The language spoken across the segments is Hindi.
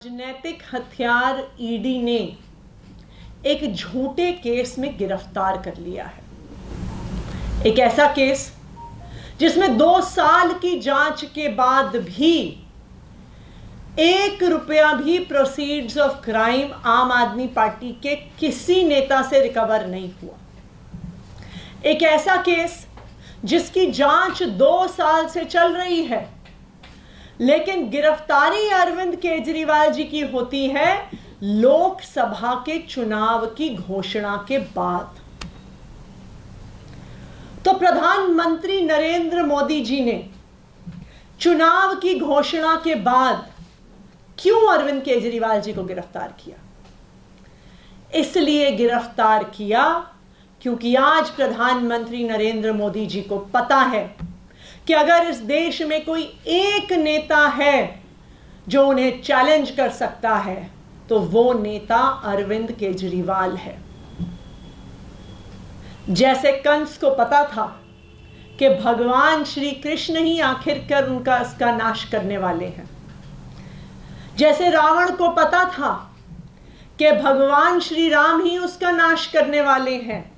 राजनीतिक हथियार ईडी ने एक झूठे केस में गिरफ्तार कर लिया है। एक ऐसा केस जिसमें 2 साल की जांच के बाद भी 1 रुपया भी प्रोसीड्स ऑफ क्राइम आम आदमी पार्टी के किसी नेता से रिकवर नहीं हुआ। एक ऐसा केस जिसकी जांच 2 साल से चल रही है, लेकिन गिरफ्तारी अरविंद केजरीवाल जी की होती है लोकसभा के चुनाव की घोषणा के बाद। तो प्रधानमंत्री नरेंद्र मोदी जी ने चुनाव की घोषणा के बाद क्यों अरविंद केजरीवाल जी को गिरफ्तार किया? इसलिए गिरफ्तार किया क्योंकि आज प्रधानमंत्री नरेंद्र मोदी जी को पता है कि अगर इस देश में कोई एक नेता है जो उन्हें चैलेंज कर सकता है तो वो नेता अरविंद केजरीवाल है। जैसे कंस को पता था कि भगवान श्री कृष्ण ही आखिरकार उसका नाश करने वाले हैं, जैसे रावण को पता था कि भगवान श्री राम ही उसका नाश करने वाले हैं,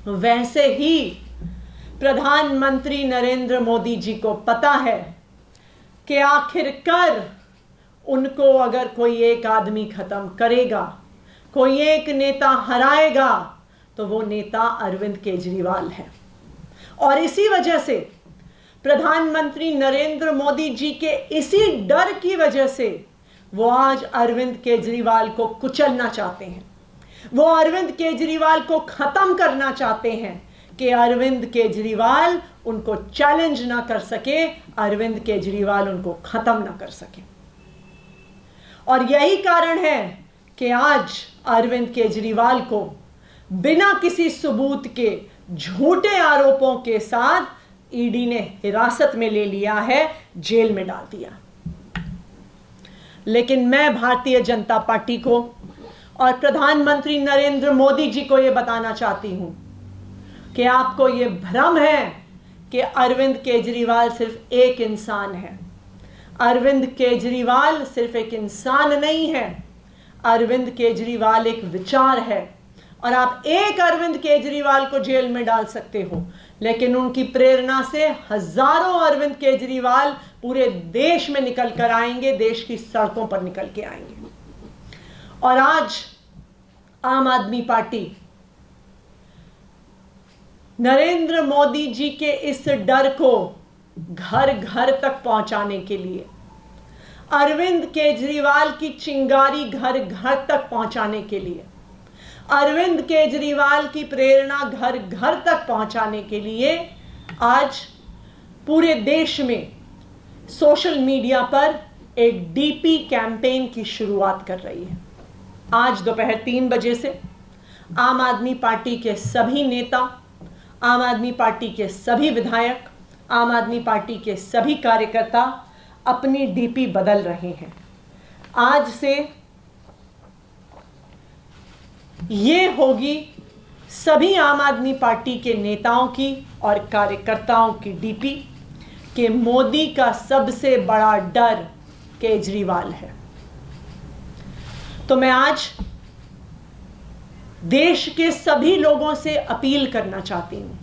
वैसे ही प्रधानमंत्री नरेंद्र मोदी जी को पता है कि आखिरकार उनको अगर कोई एक आदमी खत्म करेगा, कोई एक नेता हराएगा, तो वो नेता अरविंद केजरीवाल है। और इसी वजह से प्रधानमंत्री नरेंद्र मोदी जी के इसी डर की वजह से वो आज अरविंद केजरीवाल को कुचलना चाहते हैं। वो अरविंद केजरीवाल को खत्म करना चाहते हैं कि अरविंद केजरीवाल उनको चैलेंज ना कर सके, अरविंद केजरीवाल उनको खत्म ना कर सके। और यही कारण है कि आज अरविंद केजरीवाल को बिना किसी सबूत के झूठे आरोपों के साथ ईडी ने हिरासत में ले लिया है, जेल में डाल दिया। लेकिन मैं भारतीय जनता पार्टी को और प्रधानमंत्री नरेंद्र मोदी जी को यह बताना चाहती हूं कि आपको यह भ्रम है कि अरविंद केजरीवाल सिर्फ एक इंसान है। अरविंद केजरीवाल सिर्फ एक इंसान नहीं है, अरविंद केजरीवाल एक विचार है। और आप एक अरविंद केजरीवाल को जेल में डाल सकते हो, लेकिन उनकी प्रेरणा से हजारों अरविंद केजरीवाल पूरे देश में निकल कर आएंगे, देश की सड़कों पर निकल के आएंगे। और आज आम आदमी पार्टी नरेंद्र मोदी जी के इस डर को घर घर तक पहुंचाने के लिए, अरविंद केजरीवाल की चिंगारी घर घर तक पहुंचाने के लिए, अरविंद केजरीवाल की प्रेरणा घर घर तक पहुंचाने के लिए आज पूरे देश में सोशल मीडिया पर एक डीपी कैंपेन की शुरुआत कर रही है। आज दोपहर 3 बजे से आम आदमी पार्टी के सभी नेता, आम आदमी पार्टी के सभी विधायक, आम आदमी पार्टी के सभी कार्यकर्ता अपनी डीपी बदल रहे हैं। आज से ये होगी सभी आम आदमी पार्टी के नेताओं की और कार्यकर्ताओं की डीपी कि मोदी का सबसे बड़ा डर केजरीवाल है। तो मैं आज देश के सभी लोगों से अपील करना चाहती हूं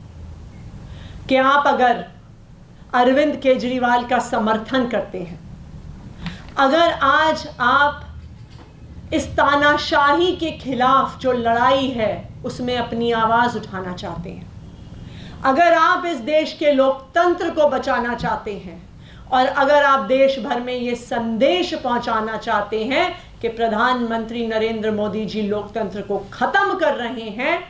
कि आप अगर अरविंद केजरीवाल का समर्थन करते हैं, अगर आज आप इस तानाशाही के खिलाफ जो लड़ाई है उसमें अपनी आवाज उठाना चाहते हैं, अगर आप इस देश के लोकतंत्र को बचाना चाहते हैं, और अगर आप देश भर में ये संदेश पहुंचाना चाहते हैं कि प्रधानमंत्री नरेंद्र मोदी जी लोकतंत्र को खत्म कर रहे हैं,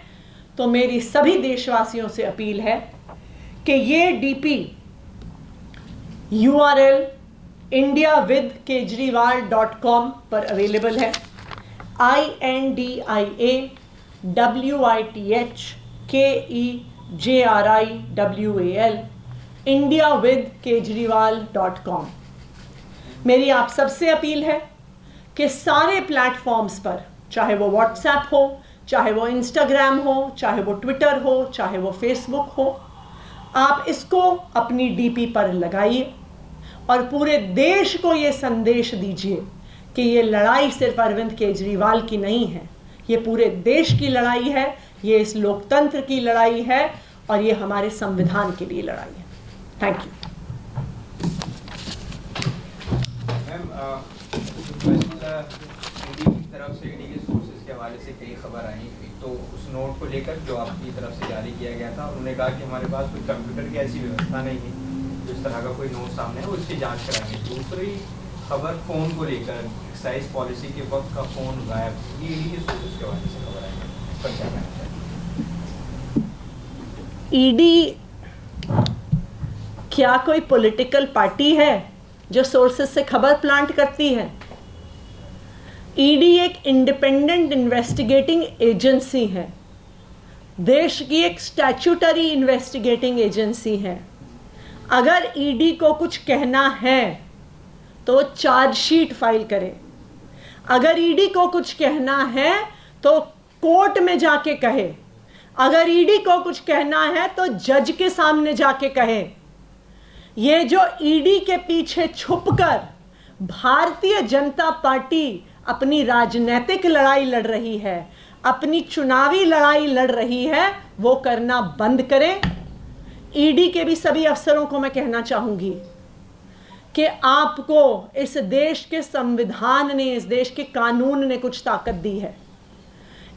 तो मेरी सभी देशवासियों से अपील है कि ये डीपी URL indiawithkejriwal.com पर अवेलेबल है। indiawithkejriwal indiawithkejriwal.com। मेरी आप सबसे अपील है कि सारे प्लेटफॉर्म्स पर, चाहे वो व्हाट्सएप हो, चाहे वो इंस्टाग्राम हो, चाहे वो ट्विटर हो, चाहे वो फेसबुक हो, आप इसको अपनी डीपी पर लगाइए और पूरे देश को ये संदेश दीजिए कि ये लड़ाई सिर्फ अरविंद केजरीवाल की नहीं है, ये पूरे देश की लड़ाई है, ये इस लोकतंत्र की लड़ाई है और ये हमारे संविधान के लिए लड़ाई है। Thank you. ईडी की तरफ से, ईडी के सोर्सेज के हवाले से कई खबर आई, एक तो उस नोट को लेकर जो आपकी तरफ से जारी किया गया था, उन्होंने कहा कि हमारे पास कोई कंप्यूटर की ऐसी व्यवस्था नहीं है जिस तरह का कोई नोट सामने है, उसकी जांच कराएंगे। दूसरी खबर फ़ोन को लेकर, एक्साइज पॉलिसी के वक्त का फ़ोन गायब, ये ईडी के सोर्सेज के हवाले से खबर आई है, इस पर क्या कहना चाहिए? ईडी क्या कोई पॉलिटिकल पार्टी है जो सोर्सेज से खबर प्लांट करती है? ईडी एक इंडिपेंडेंट इन्वेस्टिगेटिंग एजेंसी है, देश की एक स्टैट्यूटरी इन्वेस्टिगेटिंग एजेंसी है। अगर ईडी को कुछ कहना है तो चार्जशीट फाइल करे, अगर ईडी को कुछ कहना है तो कोर्ट में जाके कहे, अगर ईडी को कुछ कहना है तो जज के सामने जाके कहे। ये जो ईडी के पीछे छुपकर भारतीय जनता पार्टी अपनी राजनीतिक लड़ाई लड़ रही है, अपनी चुनावी लड़ाई लड़ रही है, वो करना बंद करें। ईडी के भी सभी अफसरों को मैं कहना चाहूंगी कि आपको इस देश के संविधान ने, इस देश के कानून ने कुछ ताकत दी है।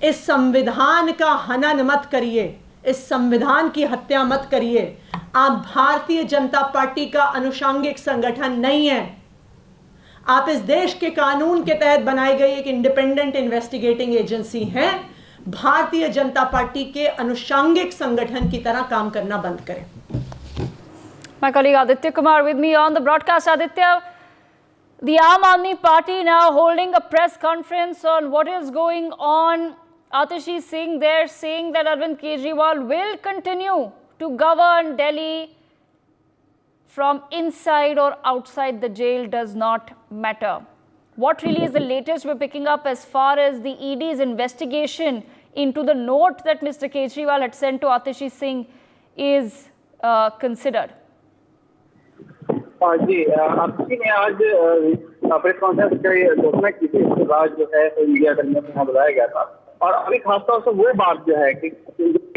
इस संविधान का हनन मत करिए, इस संविधान की हत्या मत करिए। आप भारतीय जनता पार्टी का अनुषंगिक संगठन नहीं है, आप इस देश के कानून के तहत बनाई गई एक इंडिपेंडेंट इन्वेस्टिगेटिंग एजेंसी हैं। भारतीय जनता पार्टी के अनुषंगिक संगठन की तरह काम करना बंद करें। My colleague Aditya Kumar with me on the broadcast. Aditya, the Aam Aadmi Party now holding a press conference on what is going on. Atishi Singh there saying that Arvind Kejriwal will continue to govern Delhi from inside or outside the jail does not matter. What really is the latest we're picking up as far as the ED's investigation into the note that Mr. Kejriwal had sent to Atishi Singh is considered? जी, आतिशी ने आज प्रेस कॉन्फ्रेंस की घोषणा की थी, इसके बाद जो है मीडिया कर्मियों को यहाँ बुलाया गया था। और अभी खासतौर से वो बात जो है कि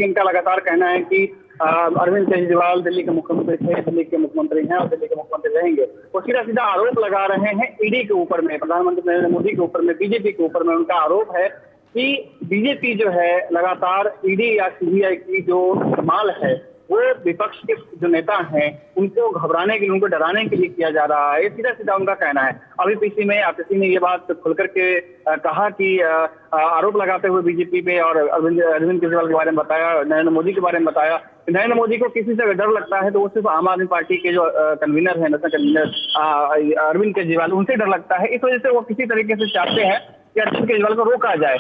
इनका लगातार कहना है कि अरविंद केजरीवाल दिल्ली के मुख्यमंत्री थे, दिल्ली के मुख्यमंत्री हैं और दिल्ली के मुख्यमंत्री रहेंगे। वो सीधा सीधा आरोप लगा रहे हैं ईडी के ऊपर में, प्रधानमंत्री नरेंद्र मोदी के ऊपर में, बीजेपी के ऊपर में। उनका आरोप है कि बीजेपी जो है लगातार ईडी या सीबीआई की जो इस्तेमाल है वो विपक्ष के जो नेता हैं उनको घबराने के लिए, उनको डराने के लिए किया जा रहा है। सीधा सीधा उनका कहना है। अभी पीसी में आतिशी ने ये बात खुलकर के कहा कि आरोप लगाते हुए बीजेपी पे और अरविंद केजरीवाल के बारे में बताया, नरेंद्र मोदी के बारे में बताया। नरेंद्र मोदी को किसी से डर लगता है तो वो सिर्फ आम आदमी पार्टी के जो कन्वीनर है, नेशनल कन्वीनर अरविंद केजरीवाल, उनसे डर लगता है। इस वजह से वो किसी तरीके से चाहते हैं कि अरविंद केजरीवाल को रोका जाए।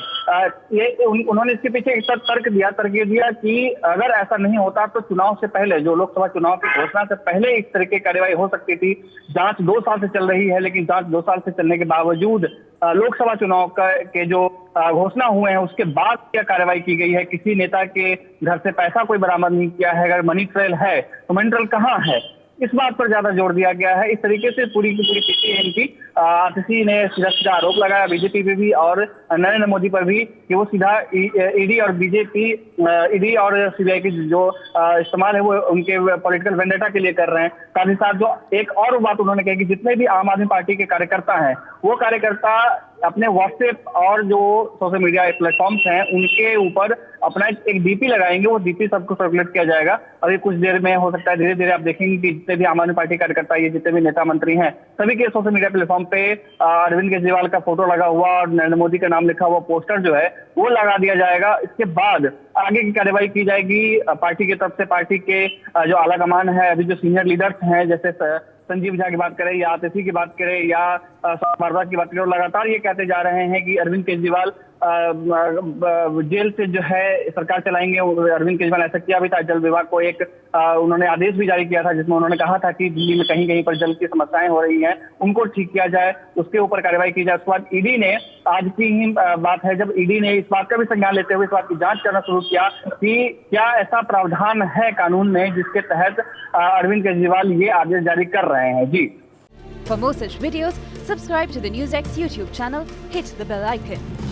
उन्होंने इसके पीछे एक तर्क दिया कि अगर ऐसा नहीं होता तो चुनाव से पहले, जो लोकसभा चुनाव की घोषणा से पहले इस तरह की कार्रवाई हो सकती थी। जांच 2 साल से चल रही है, लेकिन जांच 2 साल से चलने के बावजूद लोकसभा चुनाव के जो घोषणा हुए हैं उसके बाद क्या कार्रवाई की गई है। किसी नेता के घर से पैसा कोई बरामद नहीं किया है। अगर मनी ट्रेल है तो मनी ट्रेल कहाँ है, इस बात पर ज्यादा जोर दिया गया है। इस तरीके से पूरी की पूरी स्थिति है इनकी। आतिशी ने सीधा सीधा आरोप लगाया बीजेपी पे भी और नरेंद्र मोदी पर भी कि वो सीधा ईडी और ईडी और सीबीआई की जो इस्तेमाल है वो उनके पॉलिटिकल वेंडेटा के लिए कर रहे हैं। साथ ही साथ जो एक और बात उन्होंने कही कि जितने भी आम आदमी पार्टी के कार्यकर्ता हैं वो कार्यकर्ता अपने व्हाट्सएप और जो सोशल मीडिया प्लेटफॉर्म्स हैं उनके ऊपर अपना एक डीपी लगाएंगे। वो डीपी सबको सर्कुलेट किया जाएगा। अभी कुछ देर में हो सकता है, धीरे धीरे आप देखेंगे कि जितने भी आम आदमी पार्टी कार्यकर्ता, ये जितने भी नेता मंत्री हैं, सभी के सोशल मीडिया प्लेटफॉर्म पे अरविंद केजरीवाल का फोटो लगा हुआ और नरेंद्र मोदी का नाम लिखा हुआ पोस्टर जो है वो लगा दिया जाएगा। इसके बाद आगे की कार्रवाई की जाएगी पार्टी की तरफ से। पार्टी के जो आलाकमान है, अभी जो सीनियर लीडर्स हैं, जैसे संजीव झा की बात करें या आतिशी की बात करें या भारद्वाज की बात करें, लगातार ये कहते जा रहे हैं कि अरविंद केजरीवाल जेल से जो है सरकार चलाएंगे। अरविंद केजरीवाल ऐसा किया भी था। जल विभाग को एक उन्होंने आदेश भी जारी किया था जिसमें उन्होंने कहा था कि दिल्ली में कहीं कहीं पर जल की समस्याएं हो रही हैं, उनको ठीक किया जाए, उसके ऊपर कार्रवाई की जाए। उसके बाद ईडी ने, आज की ही बात है जब ईडी ने इस बात का भी संज्ञान लेते हुए इस बात की जांच करना शुरू किया कि क्या ऐसा प्रावधान है कानून में जिसके तहत अरविंद केजरीवाल ये आदेश जारी कर रहे हैं। जी। For more such videos, subscribe to the NewsX YouTube channel, hit the bell icon.